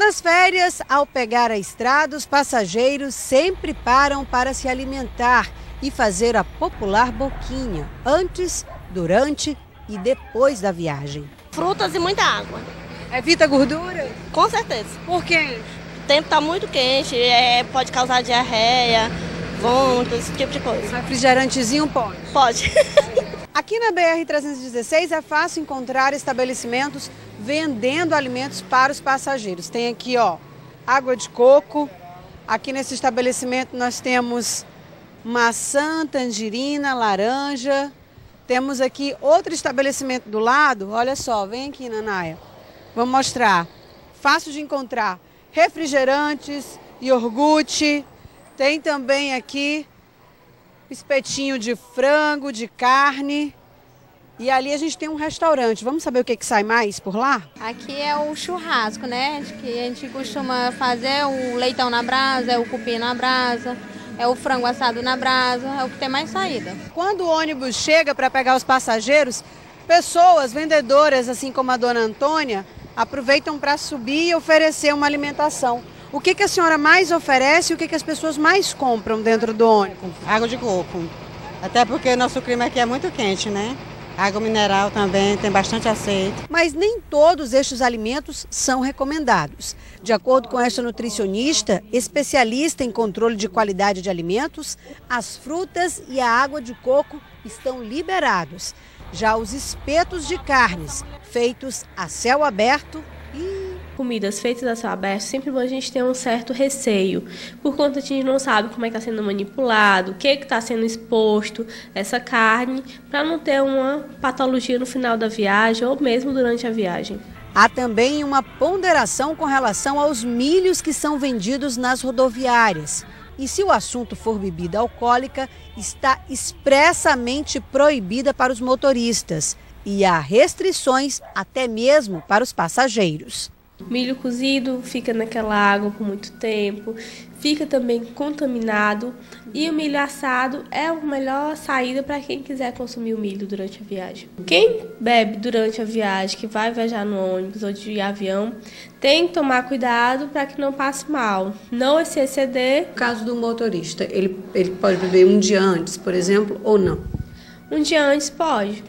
Nas férias, ao pegar a estrada, os passageiros sempre param para se alimentar e fazer a popular boquinha, antes, durante e depois da viagem. Frutas e muita água. Evita gordura? Com certeza. Por quê? O tempo está muito quente, pode causar diarreia, vômito, esse tipo de coisa. Refrigerantezinho pode? Pode. Aqui na BR-316 é fácil encontrar estabelecimentos vendendo alimentos para os passageiros. Tem aqui, ó, água de coco. Aqui nesse estabelecimento nós temos maçã, tangerina, laranja. Temos aqui outro estabelecimento do lado. Olha só, vem aqui, Nanaia. Vamos mostrar. Fácil de encontrar refrigerantes, iogurte. Tem também aqui espetinho de frango, de carne. E ali a gente tem um restaurante. Vamos saber o que sai mais por lá? Aqui é o churrasco, né? Que a gente costuma fazer o leitão na brasa, é o cupim na brasa, é o frango assado na brasa, é o que tem mais saída. Quando o ônibus chega para pegar os passageiros, pessoas, vendedoras, assim como a dona Antônia, aproveitam para subir e oferecer uma alimentação. O que a senhora mais oferece e o que as pessoas mais compram dentro do ônibus? Água de coco. Até porque nosso clima aqui é muito quente, né? Água mineral também, tem bastante aceito. Mas nem todos estes alimentos são recomendados. De acordo com esta nutricionista, especialista em controle de qualidade de alimentos, as frutas e a água de coco estão liberados. Já os espetos de carnes, feitos a céu aberto comidas feitas a céu aberto, sempre a gente tem um certo receio, por conta de a gente não sabe como é que está sendo manipulado, o que está sendo exposto essa carne, para não ter uma patologia no final da viagem ou mesmo durante a viagem. Há também uma ponderação com relação aos milhos que são vendidos nas rodoviárias. E se o assunto for bebida alcoólica, está expressamente proibida para os motoristas. E há restrições até mesmo para os passageiros. Milho cozido fica naquela água por muito tempo, fica também contaminado, e o milho assado é a melhor saída para quem quiser consumir o milho durante a viagem. Quem bebe durante a viagem, que vai viajar no ônibus ou de avião, tem que tomar cuidado para que não passe mal, não se exceder. No caso do motorista, ele pode beber um dia antes, por exemplo, ou não? Um dia antes pode,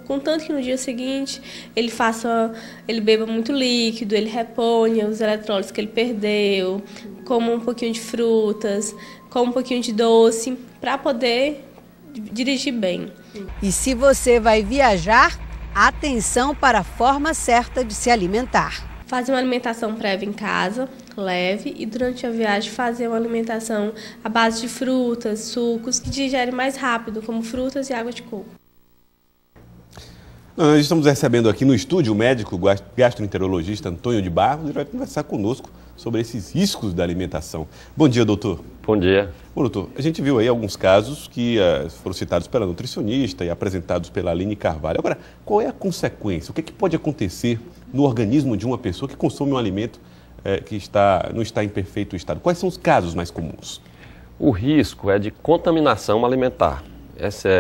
contanto que no dia seguinte ele beba muito líquido, ele reponha os eletrólitos que ele perdeu, coma um pouquinho de frutas, coma um pouquinho de doce, para poder dirigir bem. E se você vai viajar, atenção para a forma certa de se alimentar. Fazer uma alimentação prévia em casa, leve, e durante a viagem fazer uma alimentação à base de frutas, sucos, que digerem mais rápido, como frutas e água de coco. Nós estamos recebendo aqui no estúdio o médico gastroenterologista Antônio de Barros, e vai conversar conosco sobre esses riscos da alimentação. Bom dia, doutor. Bom dia. Bom, doutor, a gente viu aí alguns casos que foram citados pela nutricionista e apresentados pela Aline Carvalho. Agora, qual é a consequência? O que pode acontecer no organismo de uma pessoa que consome um alimento que não está em perfeito estado? Quais são os casos mais comuns? O risco é de contaminação alimentar.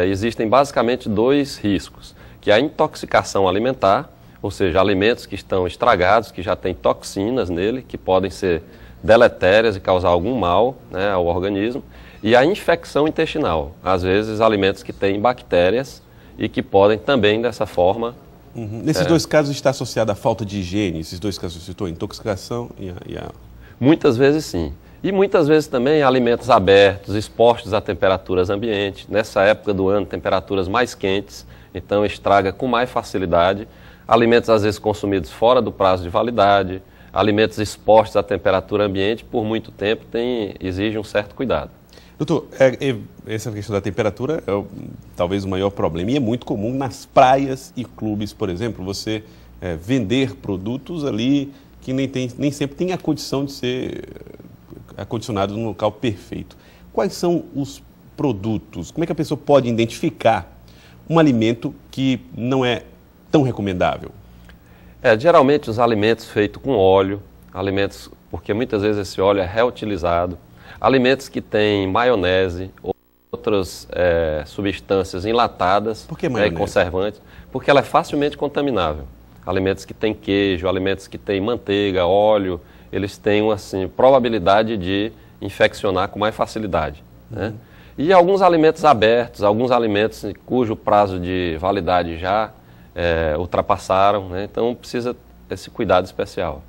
Existem basicamente dois riscos, que é a intoxicação alimentar, ou seja, alimentos que estão estragados, que já têm toxinas nele, que podem ser deletérias e causar algum mal, né, ao organismo, e a infecção intestinal, às vezes alimentos que têm bactérias e que podem também, dessa forma... Nesses dois casos está associada a falta de higiene, esses dois casos que você citou, a intoxicação e a... Muitas vezes sim. E muitas vezes também alimentos abertos, expostos a temperaturas ambientes. Nessa época do ano, temperaturas mais quentes, então estraga com mais facilidade. Alimentos às vezes consumidos fora do prazo de validade, alimentos expostos à temperatura ambiente por muito tempo exige um certo cuidado. Doutor, essa questão da temperatura é talvez o maior problema, e é muito comum nas praias e clubes, por exemplo, você vender produtos ali que nem sempre tem a condição de ser acondicionados num local perfeito. Quais são os produtos? Como é que a pessoa pode identificar um alimento que não é tão recomendável? Geralmente os alimentos feitos com óleo, porque muitas vezes esse óleo é reutilizado, alimentos que têm maionese, outras substâncias enlatadas, por que maionese? Conservantes, porque ela é facilmente contaminável. alimentos que têm queijo, alimentos que têm manteiga, óleo, eles têm assim, probabilidade de infeccionar com mais facilidade, né? E alguns alimentos abertos, alguns alimentos cujo prazo de validade já ultrapassaram, né? Então precisa desse cuidado especial.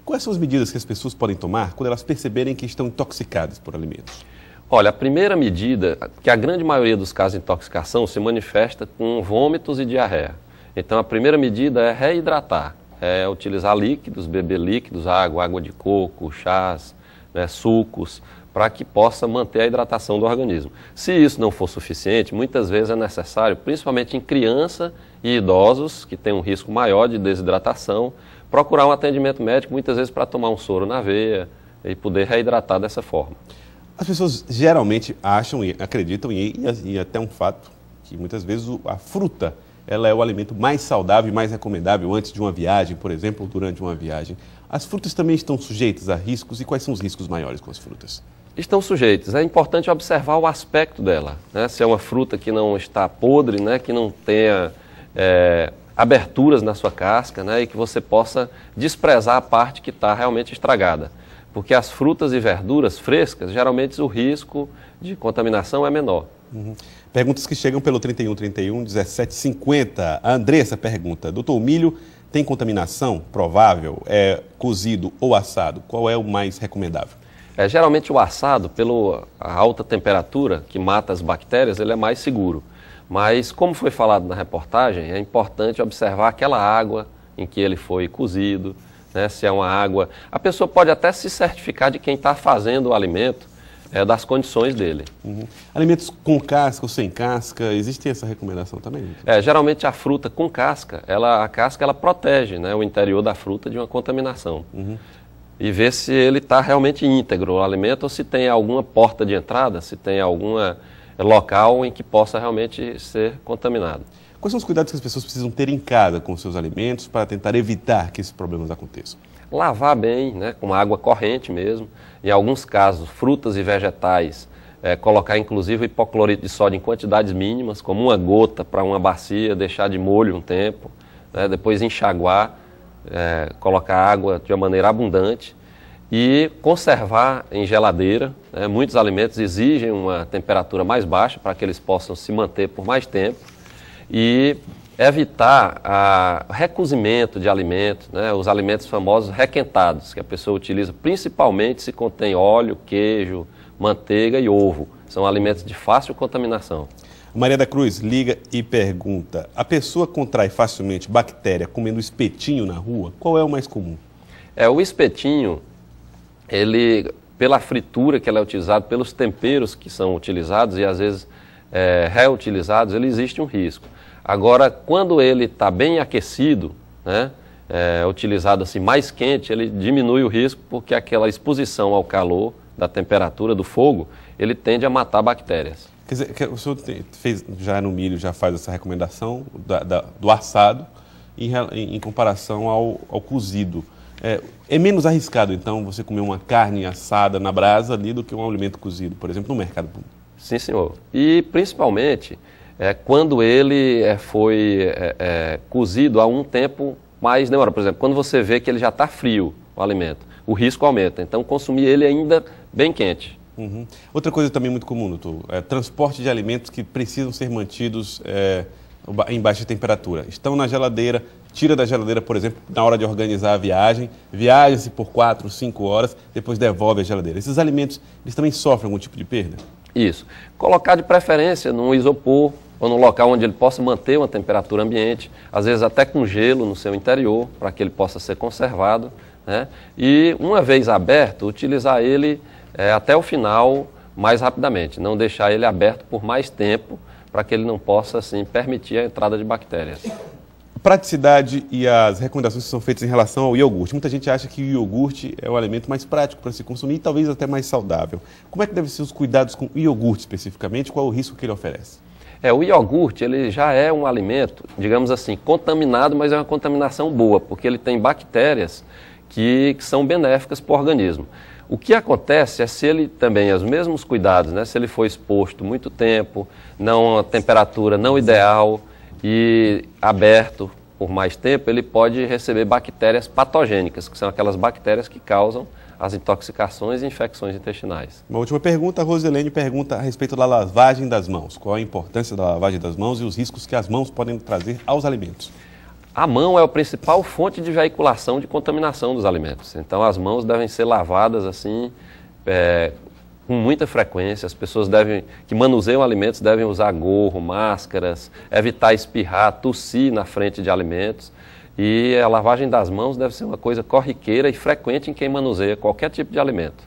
Quais são as medidas que as pessoas podem tomar quando elas perceberem que estão intoxicadas por alimentos? Olha, a primeira medida, que a grande maioria dos casos de intoxicação se manifesta com vômitos e diarreia. Então a primeira medida é reidratar, é utilizar líquidos, beber líquidos, água de coco, chás, né, sucos, para que possa manter a hidratação do organismo. Se isso não for suficiente, muitas vezes é necessário, principalmente em criança e idosos, que têm um risco maior de desidratação, procurar um atendimento médico, muitas vezes para tomar um soro na veia e poder reidratar dessa forma. As pessoas geralmente acham e acreditam, e até um fato, que muitas vezes a fruta ela é o alimento mais saudável e mais recomendável antes de uma viagem, por exemplo, ou durante uma viagem. As frutas também estão sujeitas a riscos, e quais são os riscos maiores com as frutas? Estão sujeitos. É importante observar o aspecto dela, né? Se é uma fruta que não está podre, né? Que não tenha aberturas na sua casca, né? E que você possa desprezar a parte que está realmente estragada. Porque as frutas e verduras frescas, geralmente o risco de contaminação é menor. Perguntas que chegam pelo 3131 1750. A Andressa pergunta: doutor, o milho tem contaminação provável? É cozido ou assado? Qual é o mais recomendável? Geralmente o assado, pela alta temperatura que mata as bactérias, ele é mais seguro. Mas, como foi falado na reportagem, é importante observar aquela água em que ele foi cozido, né, se é uma água... A pessoa pode até se certificar de quem está fazendo o alimento, das condições dele. Alimentos com casca ou sem casca, existe essa recomendação também? Geralmente a fruta com casca, a casca ela protege, né, o interior da fruta de uma contaminação. E ver se ele está realmente íntegro, o alimento, ou se tem alguma porta de entrada, se tem algum local em que possa realmente ser contaminado. Quais são os cuidados que as pessoas precisam ter em casa com os seus alimentos para tentar evitar que esses problemas aconteçam? Lavar bem, né, com água corrente mesmo. Em alguns casos, frutas e vegetais, colocar inclusive hipoclorito de sódio em quantidades mínimas, como uma gota para uma bacia, deixar de molho um tempo, né, depois enxaguar, colocar água de uma maneira abundante e conservar em geladeira. Né, muitos alimentos exigem uma temperatura mais baixa para que eles possam se manter por mais tempo. E evitar o recozimento de alimentos, né, os alimentos famosos requentados, que a pessoa utiliza principalmente se contém óleo, queijo, manteiga e ovo. São alimentos de fácil contaminação. Maria da Cruz liga e pergunta: a pessoa contrai facilmente bactéria comendo espetinho na rua? Qual é o mais comum? O espetinho, ele, pela fritura que ela é utilizada, pelos temperos que são utilizados e às vezes reutilizados, ele existe um risco. Agora, quando ele está bem aquecido, né, utilizado assim mais quente, ele diminui o risco, porque aquela exposição ao calor da temperatura do fogo, ele tende a matar bactérias. Quer dizer, o senhor fez já no milho, já faz essa recomendação do assado em comparação ao cozido. É menos arriscado, então, você comer uma carne assada na brasa ali do que um alimento cozido, por exemplo, no mercado público? Sim, senhor. E, principalmente, quando ele foi cozido há um tempo mais demorado. Por exemplo, quando você vê que ele já está frio, o alimento, o risco aumenta. Então, consumir ele ainda bem quente. Outra coisa também muito comum, doutor, transporte de alimentos que precisam ser mantidos em baixa temperatura. Estão na geladeira, tira da geladeira, por exemplo, na hora de organizar a viagem, viaja-se por 4, 5 horas, depois devolve a geladeira. Esses alimentos, eles também sofrem algum tipo de perda? Isso. Colocar de preferência num isopor ou num local onde ele possa manter uma temperatura ambiente, às vezes até com gelo no seu interior, para que ele possa ser conservado, né? E uma vez aberto, utilizar ele até o final mais rapidamente, não deixar ele aberto por mais tempo, para que ele não possa assim, permitir a entrada de bactérias. Praticidade e as recomendações que são feitas em relação ao iogurte. Muita gente acha que o iogurte é o alimento mais prático para se consumir e talvez até mais saudável. Como é que devem ser os cuidados com o iogurte especificamente? Qual é o risco que ele oferece? O iogurte ele já é um alimento, digamos assim, contaminado, mas é uma contaminação boa, porque ele tem bactérias que são benéficas para o organismo. O que acontece é se ele também, os mesmos cuidados, né, se ele for exposto muito tempo, a temperatura não ideal e aberto, por mais tempo, ele pode receber bactérias patogênicas, que são aquelas bactérias que causam as intoxicações e infecções intestinais. Uma última pergunta, a Roselene pergunta a respeito da lavagem das mãos. Qual a importância da lavagem das mãos e os riscos que as mãos podem trazer aos alimentos? A mão é a principal fonte de veiculação de contaminação dos alimentos. Então, as mãos devem ser lavadas assim, com muita frequência. As pessoas que manuseiam alimentos devem usar gorro, máscaras, evitar espirrar, tossir na frente de alimentos. E a lavagem das mãos deve ser uma coisa corriqueira e frequente em quem manuseia qualquer tipo de alimento.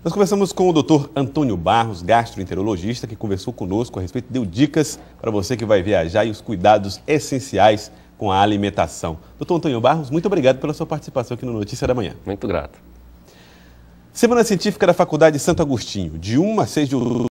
Nós conversamos com o Dr. Antônio Barros, gastroenterologista, que conversou conosco a respeito, deu dicas para você que vai viajar e os cuidados essenciais com a alimentação. Dr. Antônio Barros, muito obrigado pela sua participação aqui no Notícia da Manhã. Muito grato. Semana Científica da Faculdade Santo Agostinho, de 1 a 6 de outubro.